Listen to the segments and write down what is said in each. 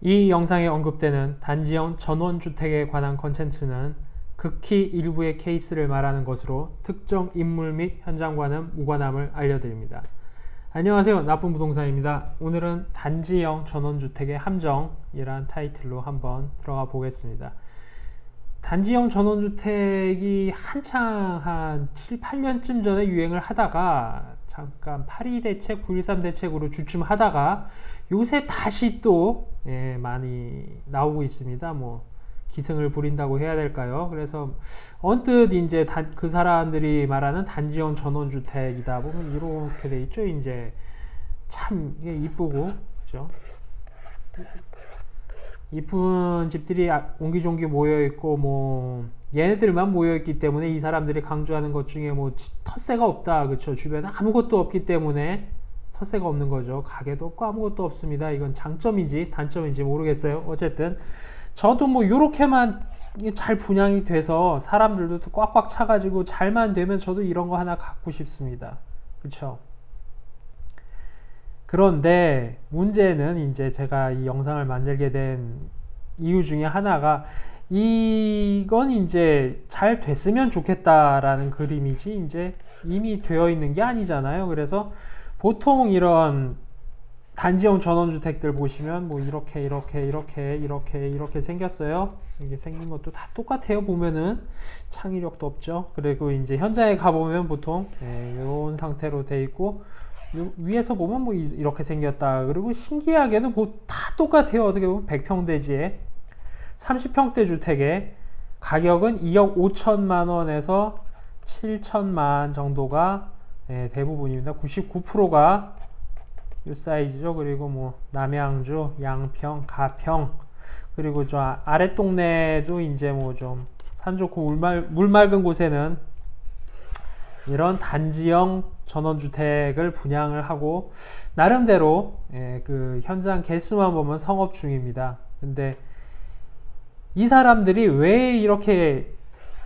이 영상에 언급되는 단지형 전원주택에 관한 컨텐츠는 극히 일부의 케이스를 말하는 것으로 특정 인물 및 현장과는 무관함을 알려드립니다. 안녕하세요, 나쁜 부동산입니다. 오늘은 단지형 전원주택의 함정이란 타이틀로 한번 들어가 보겠습니다. 단지형 전원주택이 한창 한 7, 8년쯤 전에 유행을 하다가 잠깐 8.2 대책, 9.13 대책으로 주춤하다가 요새 다시 또 많이 나오고 있습니다. 뭐 기승을 부린다고 해야 될까요? 그래서 언뜻 이제 그 사람들이 말하는 단지형 전원주택이다 보면 이렇게 돼 있죠. 이제 참 이쁘고, 그죠? 이쁜 집들이 옹기종기 모여있고, 뭐 얘네들만 모여있기 때문에 이 사람들이 강조하는 것 중에 뭐 텃세가 없다, 그쵸? 주변에 아무것도 없기 때문에 텃세가 없는 거죠. 가게도 없고 아무것도 없습니다. 이건 장점인지 단점인지 모르겠어요. 어쨌든 저도 뭐 요렇게만 잘 분양이 돼서 사람들도 꽉꽉 차가지고 잘만 되면 저도 이런 거 하나 갖고 싶습니다. 그쵸? 그런데 문제는 이제 제가 이 영상을 만들게 된 이유 중에 하나가 이건 이제 잘 됐으면 좋겠다라는 그림이지 이제 이미 되어 있는 게 아니잖아요. 그래서 보통 이런 단지형 전원주택들 보시면 뭐 이렇게 생겼어요. 이게 생긴 것도 다 똑같아요. 보면은 창의력도 없죠. 그리고 이제 현장에 가보면 보통 이런 상태로 돼 있고, 위에서 보면 뭐 이렇게 생겼다. 그리고 신기하게도 뭐 다 똑같아요. 어떻게 보면 100평대지에 30평대 주택의 가격은 2억 5천만 원에서 7천만 정도가 대부분입니다. 99%가 이 사이즈죠. 그리고 뭐 남양주, 양평, 가평, 그리고 저 아랫동네도 이제 뭐 좀 산 좋고 물 맑은 곳에는 이런 단지형 전원주택을 분양을 하고 나름대로 그 현장 개수만 보면 성업 중입니다. 근데 이 사람들이 왜 이렇게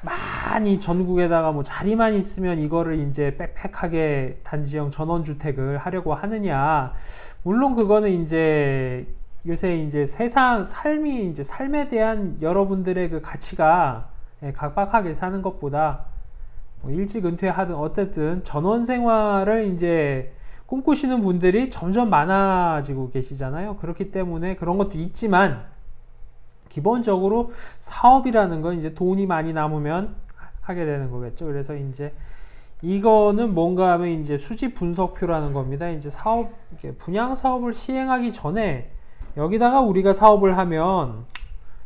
많이 전국에다가 뭐 자리만 있으면 이거를 이제 빽빽하게 단지형 전원주택을 하려고 하느냐? 물론 그거는 이제 요새 이제 삶에 대한 여러분들의 그 가치가 각박하게 사는 것보다 뭐 일찍 은퇴하든 어쨌든 전원 생활을 이제 꿈꾸시는 분들이 점점 많아지고 계시잖아요. 그렇기 때문에 그런 것도 있지만 기본적으로 사업이라는 건 이제 돈이 많이 남으면 하게 되는 거겠죠. 그래서 이제 이거는 뭔가 하면 이제 수지 분석표라는 겁니다. 이제 분양 사업을 시행하기 전에 여기다가 우리가 사업을 하면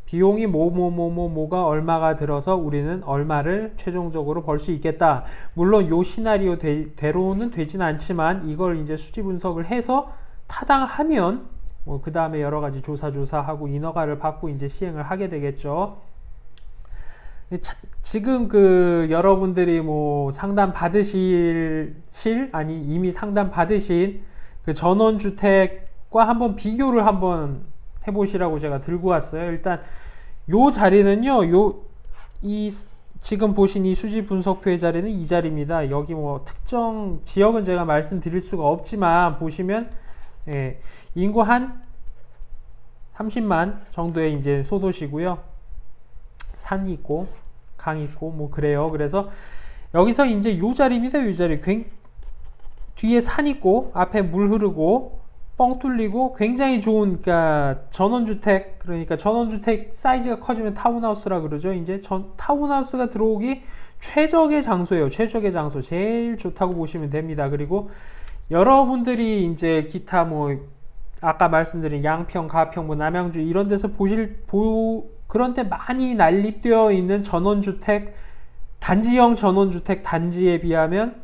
비용이 뭐가 얼마가 들어서 우리는 얼마를 최종적으로 벌 수 있겠다. 물론 요 시나리오 대로는 되진 않지만 이걸 이제 수지 분석을 해서 타당하면 뭐 그 다음에 여러 가지 조사하고 인허가를 받고 이제 시행을 하게 되겠죠. 지금 그 여러분들이 뭐 상담 이미 상담 받으신 그 전원주택과 한번 비교를 한번 해보시라고 제가 들고 왔어요. 일단 요 자리는요, 지금 보신 이 수지 분석표의 자리는 이 자리입니다. 여기 뭐 특정 지역은 제가 말씀드릴 수가 없지만 보시면 인구 한 30만 정도의 이제 소도시고요. 산 있고 강 있고 뭐 그래요. 그래서 여기서 이제 요 자리입니다. 요 자리 뒤에 산 있고 앞에 물 흐르고 뻥 뚫리고 굉장히 좋은, 그러니까 전원주택 사이즈가 커지면 타운하우스라 그러죠. 이제 타운하우스가 들어오기 최적의 장소예요. 최적의 장소, 제일 좋다고 보시면 됩니다. 그리고 여러분들이 이제 기타 뭐 아까 말씀드린 양평, 가평, 뭐 남양주 이런 데서 그런데 많이 난립되어 있는 단지형 전원주택 단지에 비하면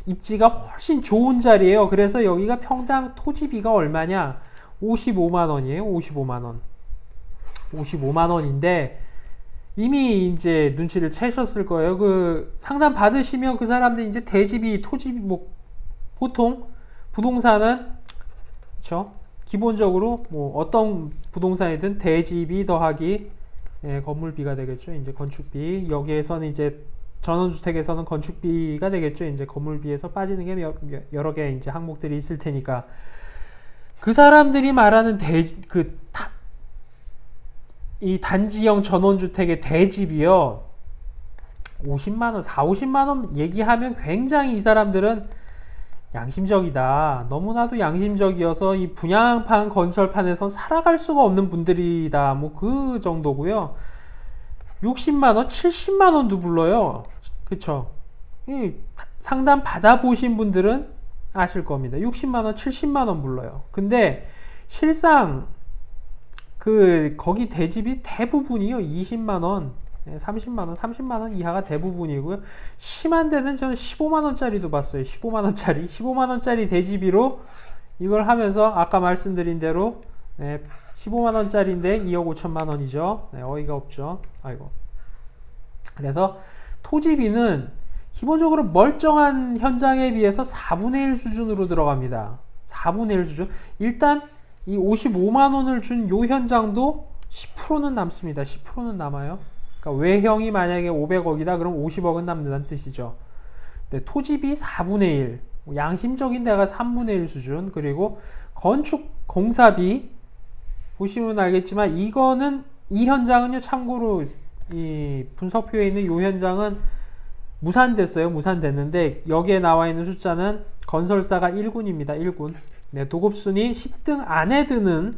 입지가 훨씬 좋은 자리예요. 그래서 여기가 평당 토지비가 얼마냐? 55만 원이에요. 55만 원. 55만 원인데 이미 이제 눈치를 채셨을 거예요. 그 상담 받으시면 그 사람들 이제 토지비 뭐 보통 부동산은 그렇죠? 기본적으로 뭐 어떤 부동산이든 대지비 더하기 건물비가 되겠죠. 이제 건축비. 여기에서는 이제 전원주택에서는 건축비가 되겠죠. 이제 건물비에서 빠지는 게 여러 개 이제 항목들이 있을 테니까 그 사람들이 말하는 이 단지형 전원주택의 대집이요, 50만원, 4, 50만원 얘기하면 굉장히 이 사람들은 양심적이다, 너무나도 양심적이어서 이 분양판 건설판에서 살아갈 수가 없는 분들이다, 뭐 그 정도고요. 60만원, 70만원도 불러요. 그쵸? 이 상담 받아보신 분들은 아실 겁니다. 60만원, 70만원 불러요. 근데 실상 거기 대집이 대부분이요, 20만원, 30만원, 30만원 이하가 대부분이고요. 심한 데는 저는 15만원짜리도 봤어요. 15만원짜리 대집이로 이걸 하면서 아까 말씀드린 대로 15만원짜리인데 2억 5천만원이죠. 어이가 없죠. 아이고. 그래서 토지비는 기본적으로 멀쩡한 현장에 비해서 4분의 1 수준으로 들어갑니다. 4분의 1 수준. 일단 이 55만원을 준 요 현장도 10%는 남습니다. 10%는 남아요. 그러니까 외형이 만약에 500억이다 그럼 50억은 남는다는 뜻이죠. 근데 토지비 4분의 1, 양심적인 데가 3분의 1 수준, 그리고 건축 공사비 보시면 알겠지만 이거는, 이 현장은요, 참고로 이 분석표에 있는 이 현장은 무산됐어요. 무산됐는데 여기에 나와 있는 숫자는 건설사가 1군입니다. 1군. 네, 도급순위 10등 안에 드는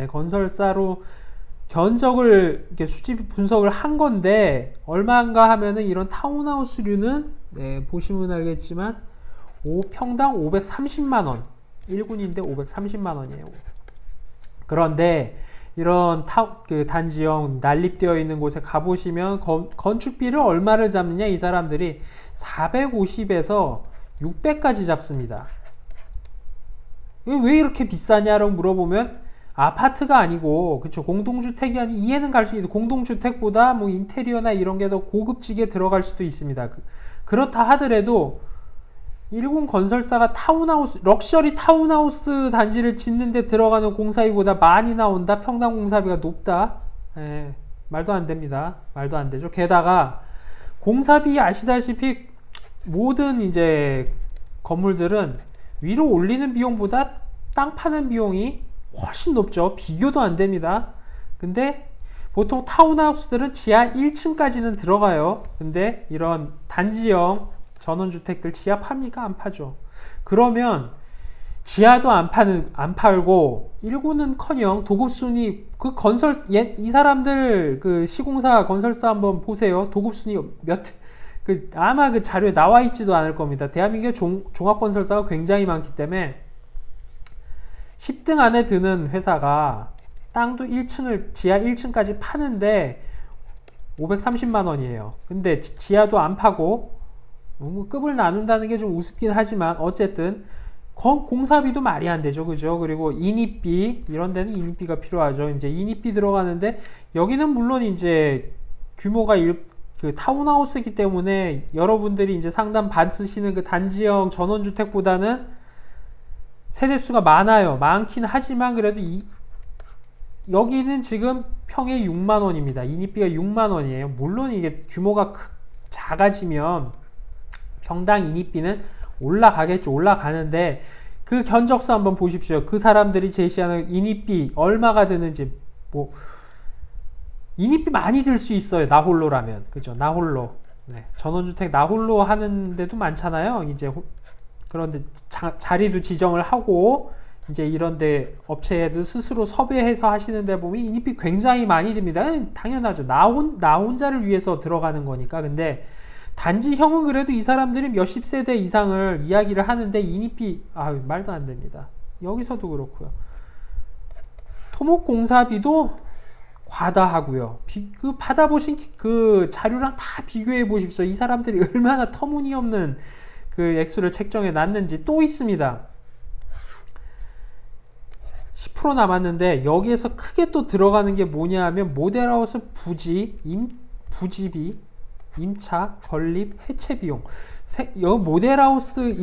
건설사로 견적을 이렇게 수집 분석을 한 건데, 얼마인가 하면은 이런 타운하우스류는 보시면 알겠지만 평당 530만원, 1군인데 530만원이에요. 그런데 이런 단지형 난립되어 있는 곳에 가보시면 건축비를 얼마를 잡느냐, 이 사람들이 450에서 600까지 잡습니다. 왜 이렇게 비싸냐라고 물어보면 아파트가 아니고, 그쵸, 공동주택이 아니, 이해는 갈 수 있는, 공동주택보다 뭐 인테리어나 이런 게 더 고급지게 들어갈 수도 있습니다. 그렇다 하더라도 1군 건설사가 타운하우스, 럭셔리 타운하우스 단지를 짓는데 들어가는 공사비보다 많이 나온다, 평당 공사비가 높다, 말도 안 됩니다. 말도 안 되죠. 게다가 공사비 아시다시피 모든 이제 건물들은 위로 올리는 비용보다 땅 파는 비용이 훨씬 높죠. 비교도 안 됩니다. 근데 보통 타운하우스들은 지하 1층까지는 들어가요. 근데 이런 단지형 전원주택들 지하 팝니까? 안 파죠. 그러면 지하도 안 팔고 1구는커녕 도급순위, 이 사람들 시공사 건설사 한번 보세요. 도급순위 아마 그 자료에 나와 있지도 않을 겁니다. 대한민국의 종합건설사가 굉장히 많기 때문에 10등 안에 드는 회사가 땅도 지하 1층까지 파는데 530만원이에요. 근데 지하도 안 파고 급을 나눈다는 게 좀 우습긴 하지만 어쨌든 공사비도 말이 안 되죠. 그죠? 그리고 인입비, 이런 데는 인입비가 필요하죠. 이제 인입비 들어가는데, 여기는 물론 이제 규모가 타운하우스이기 때문에 여러분들이 이제 상담 받으시는 그 단지형 전원주택보다는 세대수가 많긴 하지만 그래도 여기는 지금 평에 6만원입니다. 인입비가 6만원이에요. 물론 이게 규모가 작아지면 평당 인입비는 올라가겠죠. 올라가는데 그 견적서 한번 보십시오. 그 사람들이 제시하는 인입비 얼마가 드는지. 인입비 많이 들 수 있어요. 나홀로라면. 그죠? 나홀로. 전원주택 나홀로 하는 데도 많잖아요. 이제 그런데 자리도 지정을 하고 이제 이런데 업체에도 스스로 섭외해서 하시는데 보면 인입비 굉장히 많이 듭니다. 당연하죠. 나 혼자를 위해서 들어가는 거니까. 근데 단지형은 그래도 이 사람들이 몇십 세대 이상을 이야기를 하는데 인입비 말도 안 됩니다. 여기서도 그렇고요. 토목공사비도 과다하고요. 받아보신 그 자료랑 다 비교해 보십시오. 이 사람들이 얼마나 터무니없는 그 액수를 책정해 놨는지. 또 있습니다. 10% 남았는데 여기에서 크게 또 들어가는 게 뭐냐 하면 모델하우스 부지비, 임차, 건립, 해체 비용. 모델하우스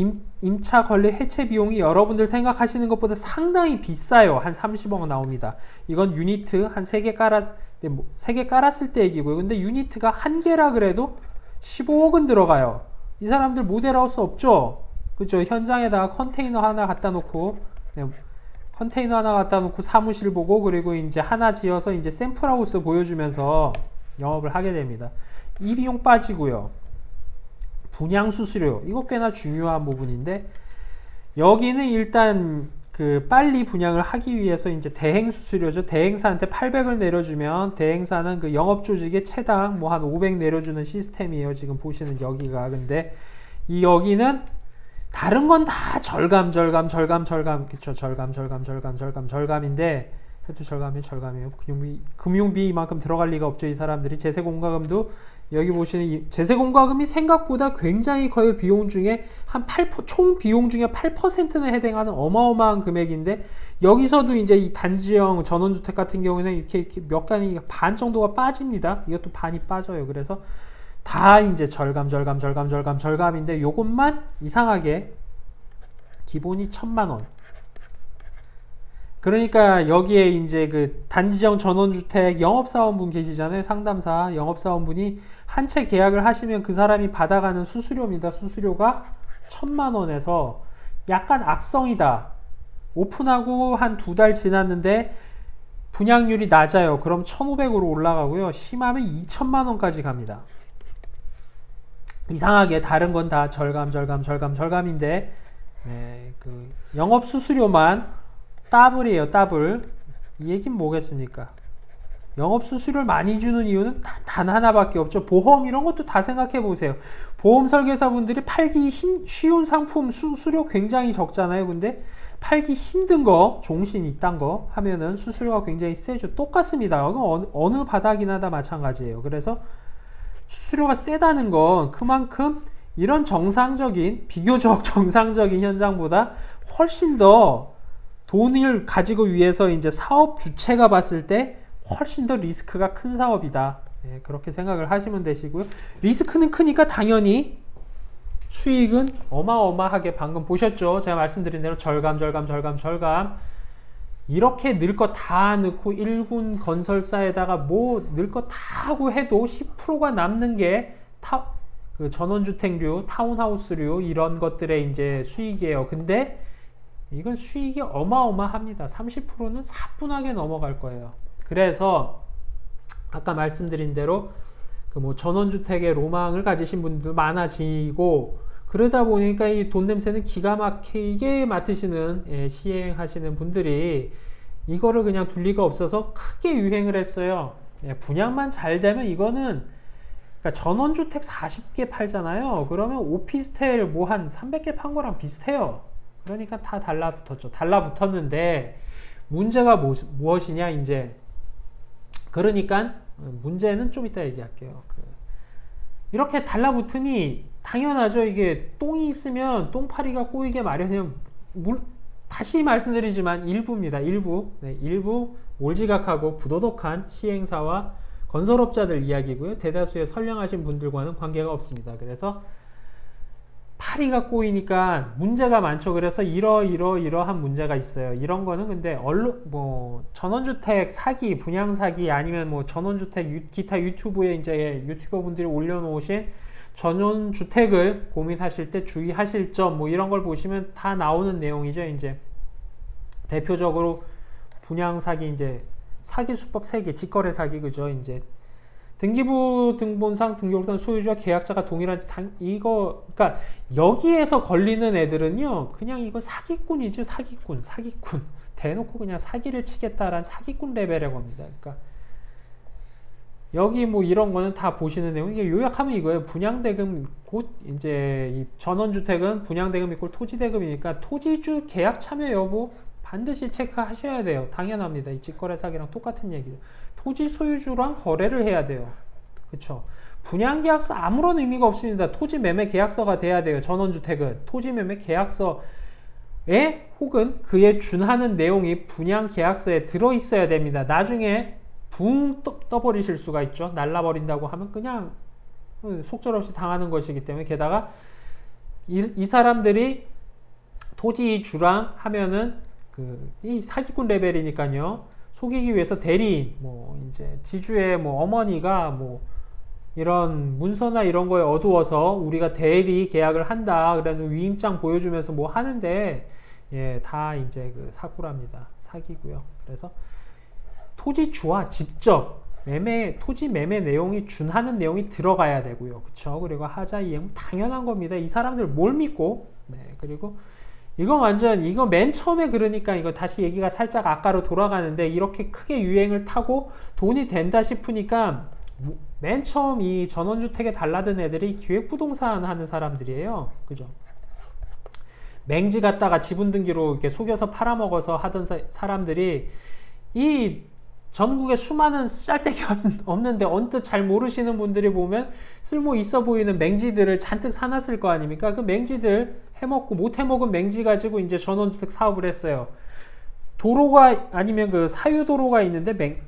임차, 건립, 해체 비용이 여러분들 생각하시는 것보다 상당히 비싸요. 한 30억 나옵니다. 이건 유니트 한 3개 3개 깔았을 때 얘기고요. 근데 유니트가 1개라 그래도 15억은 들어가요. 이 사람들 모델하우스 없죠? 그죠? 현장에다가 컨테이너 하나 갖다 놓고 컨테이너 하나 갖다 놓고 사무실 보고 그리고 이제 하나 지어서 이제 샘플하우스 보여주면서 영업을 하게 됩니다. 이 비용 빠지고요. 분양 수수료 이거 꽤나 중요한 부분인데 여기는 일단 그 빨리 분양을 하기 위해서 이제 대행 수수료죠. 대행사한테 800을 내려주면 대행사는 그 영업 조직에 최당 뭐 한 500 내려주는 시스템이에요. 지금 보시는 여기가. 근데 이 여기는 다른 건 다 절감 그쵸. 절감인데 해도 절감이에요. 금융비 이만큼 들어갈 리가 없죠. 이 사람들이 제세공과금도 여기 보시는 이 제세공과금이 생각보다 굉장히 거의 비용 중에 한 8%, 총 비용 중에 8%는 해당하는 어마어마한 금액인데 여기서도 이제 이 단지형 전원주택 같은 경우에는 이렇게 몇 간이 반 정도가 빠집니다. 이것도 반이 빠져요. 그래서 다 이제 절감인데 요것만 이상하게 기본이 1000만원. 그러니까 여기에 이제 그 단지형 전원주택 영업사원분 계시잖아요. 상담사 영업사원분이 한 채 계약을 하시면 그 사람이 받아가는 수수료입니다. 수수료가 1000만원에서 약간 악성이다. 오픈하고 한 2달 지났는데 분양률이 낮아요. 그럼 1500으로 올라가고요. 심하면 2000만원까지 갑니다. 이상하게 다른 건 다 절감인데 네, 그 영업 수수료만 더블이에요. 더블. 이 얘기는 뭐겠습니까? 영업 수수료를 많이 주는 이유는 단 하나밖에 없죠. 보험 이런 것도 다 생각해 보세요. 보험 설계사분들이 팔기 쉬운 상품 수수료 굉장히 적잖아요. 근데 팔기 힘든 거, 종신 이딴 거 하면은 수수료가 굉장히 세죠. 똑같습니다. 어느 바닥이나 다 마찬가지예요. 그래서 수수료가 세다는 건 그만큼 이런 비교적 정상적인 현장보다 훨씬 더 돈을 가지고 위해서 이제 사업 주체가 봤을 때 훨씬 더 리스크가 큰 사업이다. 네, 그렇게 생각을 하시면 되시고요. 리스크는 크니까 당연히 수익은 어마어마하게 방금 보셨죠? 제가 말씀드린 대로 절감. 이렇게 넣을 거 다 넣고 1군 건설사에다가 뭐 넣을 거 다 하고 해도 10%가 남는 게 그 전원주택류, 타운하우스류 이런 것들의 이제 수익이에요. 근데 이건 수익이 어마어마합니다. 30%는 사뿐하게 넘어갈 거예요. 그래서 아까 말씀드린 대로 그 뭐 전원주택의 로망을 가지신 분들 많아지고 그러다 보니까 이 돈 냄새는 기가 막히게 맡으시는 시행하시는 분들이 이거를 그냥 둘 리가 없어서 크게 유행을 했어요. 분양만 잘 되면 이거는 그러니까 전원주택 40개 팔잖아요. 그러면 오피스텔 뭐 한 300개 판 거랑 비슷해요. 그러니까 다 달라붙었죠. 달라붙었는데 문제가 무엇이냐 이제 그러니까 문제는 좀 이따 얘기할게요. 이렇게 달라붙으니 당연하죠. 이게 똥이 있으면 똥파리가 꼬이게 마련해요. 다시 말씀드리지만 일부입니다. 일부 몰지각하고 부도덕한 시행사와 건설업자들 이야기고요. 대다수의 선량하신 분들과는 관계가 없습니다. 그래서 파리가 꼬이니까 문제가 많죠. 그래서 이러한 문제가 있어요. 이런 거는 근데 뭐 전원주택 사기, 분양 사기 아니면 뭐 전원주택 기타 유튜브에 이제 유튜버 분들이 올려놓으신 전원주택을 고민하실 때 주의하실 점 뭐 이런 걸 보시면 다 나오는 내용이죠. 이제 대표적으로 분양 사기 이제 사기 수법 3개, 직거래 사기 그죠. 이제 등기부 등본상 등기부등 소유주와 계약자가 동일한지 그러니까 여기에서 걸리는 애들은요 그냥 이거 사기꾼이죠. 사기꾼 대놓고 그냥 사기를 치겠다라는 사기꾼 레벨이라고 합니다. 그러니까 여기 뭐 이런 거는 다 보시는 내용. 이게 요약하면 이거예요. 분양대금 곧 이제 이 전원주택은 분양대금 이꼴 토지대금이니까 토지주 계약 참여 여부 반드시 체크하셔야 돼요. 당연합니다. 이 직거래 사기랑 똑같은 얘기죠. 토지 소유주랑 거래를 해야 돼요. 그쵸? 분양계약서 아무런 의미가 없습니다. 토지 매매 계약서가 돼야 돼요. 전원주택은 토지 매매 계약서에 혹은 그에 준하는 내용이 분양계약서에 들어있어야 됩니다. 나중에 붕 떠버리실 수가 있죠. 날라버린다고 하면 그냥 속절없이 당하는 것이기 때문에 게다가 이 사람들이 토지주랑 하면은 이 사기꾼 레벨이니까요. 속이기 위해서 대리인, 뭐 이제 지주의 뭐 어머니가 뭐 이런 문서나 이런 거에 어두워서 우리가 대리 계약을 한다. 그래서 위임장 보여주면서 뭐 하는데 예, 다 이제 그 사고랍니다. 사기고요. 그래서 토지주와 직접 토지 매매 내용이 준하는 내용이 들어가야 되고요. 그쵸? 그리고 하자 이행 당연한 겁니다. 이 사람들 뭘 믿고, 네, 그리고 이거 맨 처음에 그러니까 이거 다시 얘기가 살짝 아까로 돌아가는데 이렇게 크게 유행을 타고 돈이 된다 싶으니까 맨 처음 이 전원주택에 달라든 애들이 기획부동산 하는 사람들이에요. 그죠? 맹지 갖다가 지분 등기로 이렇게 속여서 팔아먹어서 하던 사람들이 이 전국에 수많은 짤데기 없는데 언뜻 잘 모르시는 분들이 보면 쓸모 있어 보이는 맹지들을 잔뜩 사놨을 거 아닙니까? 그 맹지들 해먹고 못 해먹은 맹지 가지고 이제 전원주택 사업을 했어요. 도로가 아니면 그 사유도로가 있는데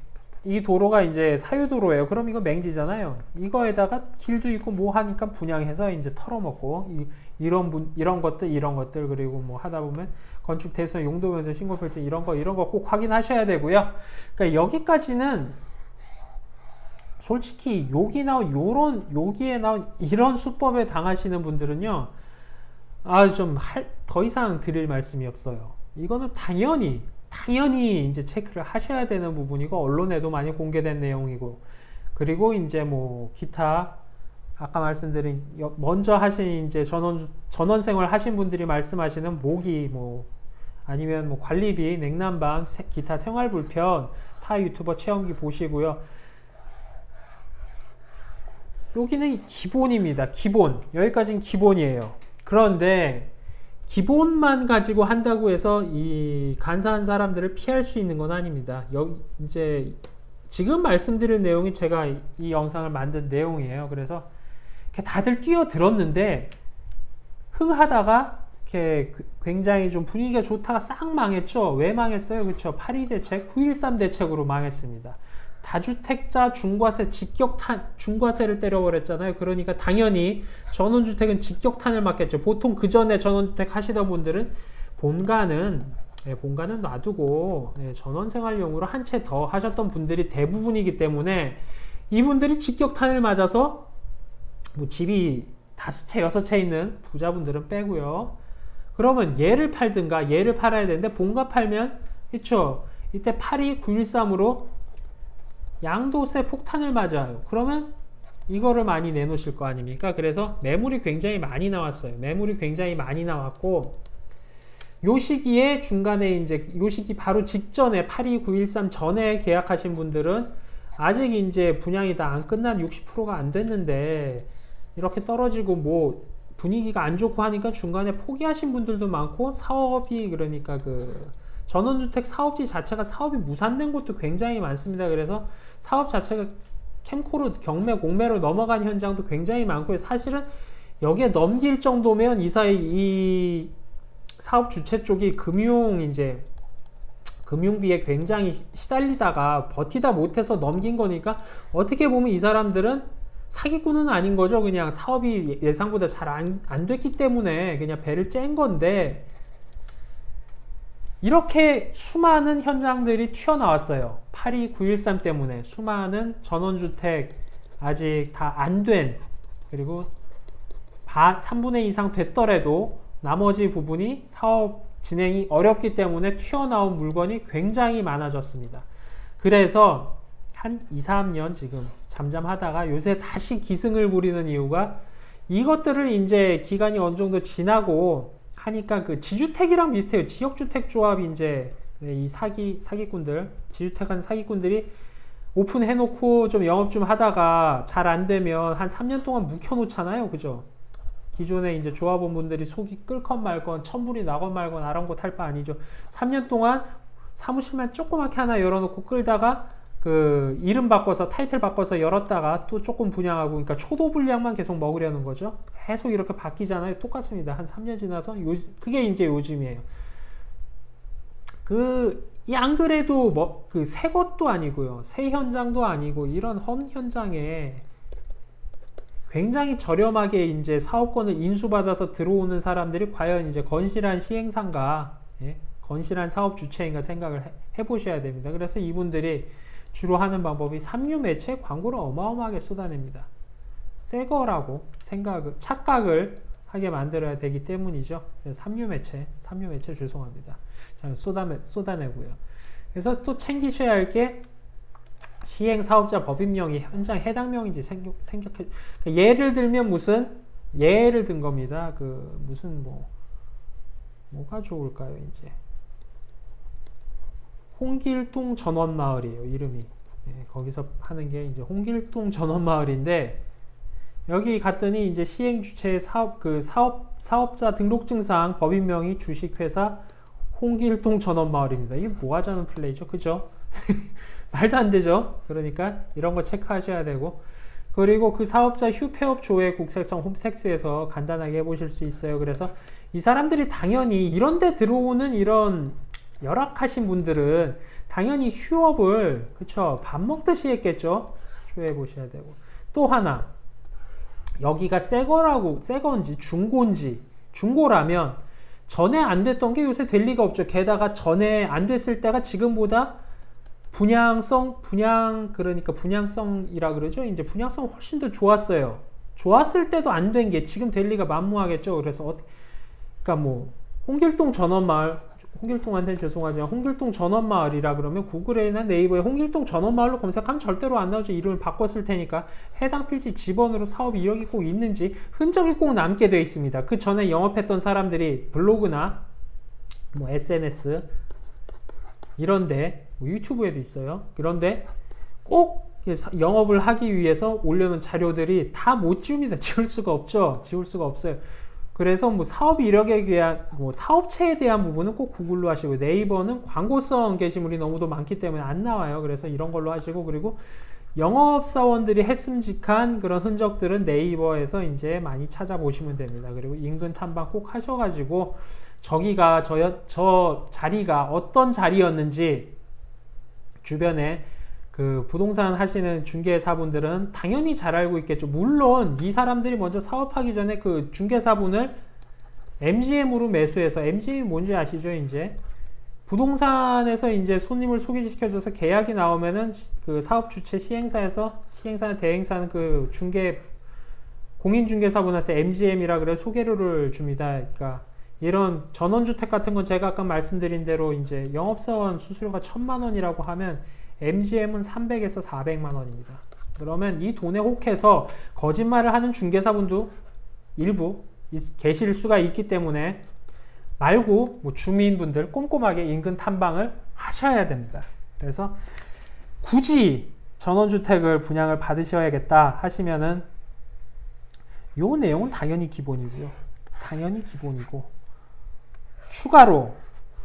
이 도로가 이제 사유도로예요. 그럼 이거 맹지잖아요. 이거에다가 길도 있고 뭐 하니까 분양해서 이제 털어먹고 이런 것들 그리고 뭐 하다 보면 건축 대수나 용도 변경 신고 결정 이런 거 꼭 확인하셔야 되고요. 그러니까 여기까지는 솔직히 여기에 나온 이런 수법에 당하시는 분들은요, 더 이상 드릴 말씀이 없어요. 이거는 당연히 이제 체크를 하셔야 되는 부분이고, 언론에도 많이 공개된 내용이고, 그리고 이제 뭐 기타 아까 말씀드린 먼저 하신 이제 전원 생활 하신 분들이 말씀하시는 모기 뭐 아니면 뭐 관리비, 냉난방, 기타 생활 불편 타 유튜버 체험기 보시고요. 여기는 기본입니다. 기본. 여기까지는 기본이에요. 그런데 기본만 가지고 한다고 해서 이 간사한 사람들을 피할 수 있는 건 아닙니다. 이제 지금 말씀드릴 내용이 제가 이 영상을 만든 내용이에요. 그래서 다들 뛰어들었는데 흥하다가 이렇게 굉장히 좀 분위기가 좋다가 싹 망했죠. 왜 망했어요? 그렇죠. 8.2 대책, 9.13 대책으로 망했습니다. 다주택자 중과세 중과세를 때려버렸잖아요. 그러니까 당연히 전원주택은 직격탄을 맞겠죠. 보통 그 전에 전원주택 하시던 분들은 본가는 놔두고 전원생활용으로 한 채 더 하셨던 분들이 대부분이기 때문에 이분들이 직격탄을 맞아서 뭐 집이 5채, 6채 있는 부자분들은 빼고요. 그러면 얘를 팔든가 얘를 팔아야 되는데 본가 팔면 그쵸? 이때 8.2, 9.13으로 양도세 폭탄을 맞아요. 그러면 이거를 많이 내놓으실 거 아닙니까? 그래서 매물이 굉장히 많이 나왔어요. 매물이 굉장히 많이 나왔고, 요 시기에 중간에 이제 요 시기 바로 직전에 8.2, 9.13 전에 계약하신 분들은 아직 이제 분양이 다 안 끝난 60%가 안 됐는데 이렇게 떨어지고 뭐 분위기가 안 좋고 하니까 중간에 포기하신 분들도 많고, 사업이 그러니까 그 전원주택 사업지 자체가 사업이 무산된 곳도 굉장히 많습니다. 그래서 사업 자체가 캠코로 경매, 공매로 넘어간 현장도 굉장히 많고요. 사실은 여기에 넘길 정도면 이 사업 주체 쪽이 금융비에 굉장히 시달리다가 버티다 못해서 넘긴 거니까 어떻게 보면 이 사람들은 사기꾼은 아닌 거죠. 그냥 사업이 예상보다 잘 안 됐기 때문에 그냥 배를 짠 건데, 이렇게 수많은 현장들이 튀어나왔어요. 8.2, 9.13 때문에 수많은 전원주택 아직 다 안 된, 그리고 3분의 2 이상 됐더라도 나머지 부분이 사업 진행이 어렵기 때문에 튀어나온 물건이 굉장히 많아졌습니다. 그래서 한 2, 3년 지금 잠잠하다가 요새 다시 기승을 부리는 이유가, 이것들을 이제 기간이 어느 정도 지나고 하니까 그 지주택이랑 비슷해요. 지역주택 조합이 이제 이 사기꾼들, 지주택하는 사기꾼들이 오픈해놓고 좀 영업 좀 하다가 잘 안 되면 한 3년 동안 묵혀놓잖아요. 그죠? 기존에 이제 조합원분들이 속이 끓건 말건 천불이 나건 말건 아랑곳할 바 아니죠. 3년 동안 사무실만 조그맣게 하나 열어놓고 끌다가 그 이름 바꿔서 타이틀 바꿔서 열었다가 또 조금 분양하고, 그러니까 초도 분량만 계속 먹으려는 거죠. 계속 이렇게 바뀌잖아요. 똑같습니다. 한 3년 지나서 그게 이제 요즘이에요. 안 그래도 뭐 새 것도 아니고요, 새 현장도 아니고 이런 험 현장에 굉장히 저렴하게 이제 사업권을 인수받아서 들어오는 사람들이 과연 이제 건실한 시행사인가, 건실한 사업 주체인가 생각을 해보셔야 됩니다. 그래서 이분들이 주로 하는 방법이 삼류 매체 광고를 어마어마하게 쏟아냅니다. 새 거라고 착각을 하게 만들어야 되기 때문이죠. 삼류매체 죄송합니다. 자, 쏟아내고요. 그래서 또 챙기셔야 할 게 시행사업자 법인명의 현장 해당명인지 생각해. 예를 들면 예를 든 겁니다. 뭐가 좋을까요, 이제. 홍길동 전원마을이에요, 이름이. 네, 거기서 하는 게 이제 홍길동 전원마을인데, 여기 갔더니 이제 시행주체의 사업자 등록증상 법인명의 주식회사 홍길동 전원마을입니다. 이게 뭐 하자는 플레이죠, 그죠? 말도 안 되죠. 그러니까 이런 거 체크하셔야 되고, 그리고 그 사업자 휴폐업 조회 국세청 홈택스에서 간단하게 해보실 수 있어요. 그래서 이 사람들이 당연히 이런 데 들어오는 이런 열악하신 분들은 당연히 휴업을, 그쵸, 밥 먹듯이 했겠죠. 조회해 보셔야 되고, 또 하나, 여기가 새 건지 중고라면 전에 안 됐던 게 요새 될 리가 없죠. 게다가 전에 안 됐을 때가 지금보다 그러니까 분양성이라 그러죠. 이제 분양성 훨씬 더 좋았어요. 좋았을 때도 안 된 게 지금 될 리가 만무하겠죠. 그래서 그러니까 뭐 홍길동한테는 죄송하지만 홍길동 전원마을이라 그러면 구글에나 네이버에 홍길동 전원마을로 검색하면 절대로 안 나오죠. 이름을 바꿨을 테니까 해당 필지 지번으로 사업 이력이 꼭 있는지 흔적이 꼭 남게 되어 있습니다. 그 전에 영업했던 사람들이 블로그나 뭐 SNS 이런데, 뭐 유튜브에도 있어요. 그런데 꼭 영업을 하기 위해서 올려놓은 자료들이 다 못 지웁니다. 지울 수가 없죠. 지울 수가 없어요. 그래서 뭐 사업 이력에 대한, 뭐 사업체에 대한 부분은 꼭 구글로 하시고, 네이버는 광고성 게시물이 너무도 많기 때문에 안 나와요. 그래서 이런 걸로 하시고, 그리고 영업사원들이 했음직한 그런 흔적들은 네이버에서 이제 많이 찾아보시면 됩니다. 그리고 인근 탐방 꼭 하셔가지고, 저기가 저 자리가 어떤 자리였는지 주변에 그 부동산 하시는 중개사분들은 당연히 잘 알고 있겠죠. 물론 이 사람들이 먼저 사업하기 전에 그 중개사분을 MGM으로 매수해서, MGM이 뭔지 아시죠? 이제 부동산에서 이제 손님을 소개시켜줘서 계약이 나오면은 그 사업 주체 시행사나 대행사는 그 공인중개사분한테 MGM이라 그래 소개료를 줍니다. 그러니까 이런 전원주택 같은 건 제가 아까 말씀드린 대로 이제 영업사원 수수료가 1,000만 원이라고 하면 MGM은 300에서 400만 원입니다. 그러면 이 돈에 혹해서 거짓말을 하는 중개사분도 일부 계실 수가 있기 때문에 말고 뭐 주민분들 꼼꼼하게 인근 탐방을 하셔야 됩니다. 그래서 굳이 전원주택을 분양을 받으셔야겠다 하시면은 요 내용은 당연히 기본이고요. 당연히 기본이고, 추가로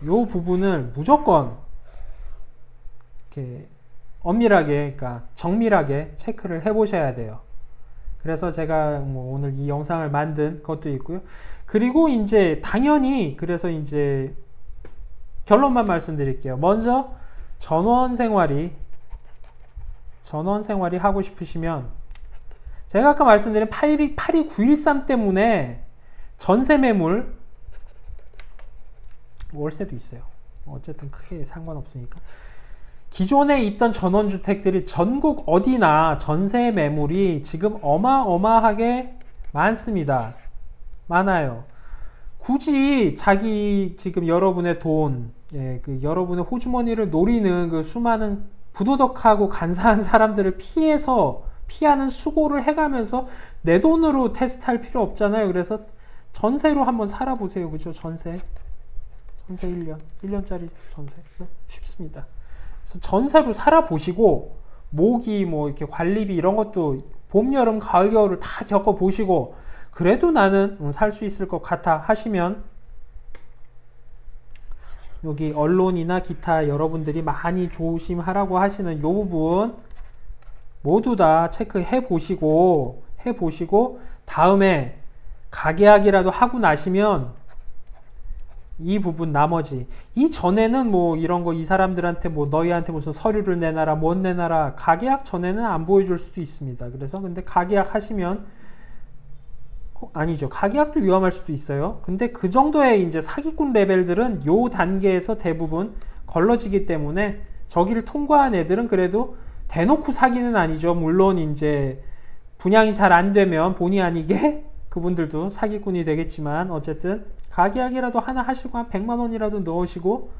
요 부분을 무조건 이렇게 엄밀하게, 그러니까 정밀하게 체크를 해 보셔야 돼요. 그래서 제가 뭐 오늘 이 영상을 만든 것도 있고요. 그리고 이제 당연히, 그래서 이제 결론만 말씀드릴게요. 먼저 전원 생활이 하고 싶으시면, 제가 아까 말씀드린 82913 때문에 전세 매물, 월세도 있어요. 어쨌든 크게 상관없으니까. 기존에 있던 전원주택들이 전국 어디나 전세 매물이 지금 어마어마하게 많습니다. 많아요. 굳이 지금 여러분의 돈, 여러분의 호주머니를 노리는 그 수많은 부도덕하고 간사한 사람들을 피하는 수고를 해가면서 내 돈으로 테스트할 필요 없잖아요. 그래서 전세로 한번 살아보세요. 그죠? 전세 1년짜리 전세. 쉽습니다. 그래서 전세로 살아보시고, 모기, 뭐 이렇게 관리비 이런 것도 봄, 여름, 가을, 겨울을 다 겪어보시고, 그래도 나는 살 수 있을 것 같아 하시면, 여기 언론이나 기타 여러분들이 많이 조심하라고 하시는 요 부분 모두 다 체크해 보시고 다음에 가계약이라도 하고 나시면 이 부분 나머지, 이전에는 뭐 이런 거 이 사람들한테 뭐 너희한테 무슨 서류를 내놔라 못 내놔라, 가계약 전에는 안 보여줄 수도 있습니다. 그래서 근데 가계약 하시면, 아니죠, 가계약도 위험할 수도 있어요. 근데 그 정도의 이제 사기꾼 레벨들은 요 단계에서 대부분 걸러지기 때문에 저기를 통과한 애들은 그래도 대놓고 사기는 아니죠. 물론 이제 분양이 잘 안 되면 본의 아니게 그분들도 사기꾼이 되겠지만 어쨌든 가계약이라도 하나 하시고 한 100만 원이라도 넣으시고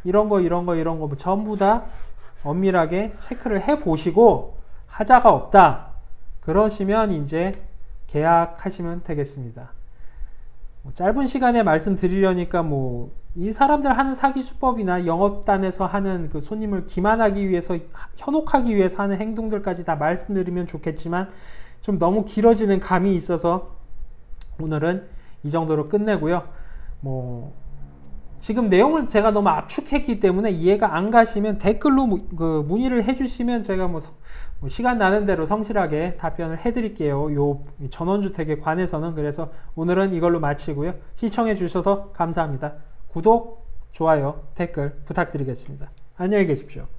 이런 거 뭐 전부 다 엄밀하게 체크를 해 보시고 하자가 없다 그러시면 이제 계약하시면 되겠습니다. 짧은 시간에 말씀드리려니까 뭐 이 사람들 하는 사기 수법이나 영업단에서 하는 그 손님을 기만하기 위해서 현혹하기 위해서 하는 행동들까지 다 말씀드리면 좋겠지만 좀 너무 길어지는 감이 있어서 오늘은 이 정도로 끝내고요. 뭐 지금 내용을 제가 너무 압축했기 때문에 이해가 안 가시면 댓글로 문의를 해주시면 제가 뭐 시간 나는 대로 성실하게 답변을 해드릴게요. 요 전원주택에 관해서는. 그래서 오늘은 이걸로 마치고요. 시청해 주셔서 감사합니다. 구독, 좋아요, 댓글 부탁드리겠습니다. 안녕히 계십시오.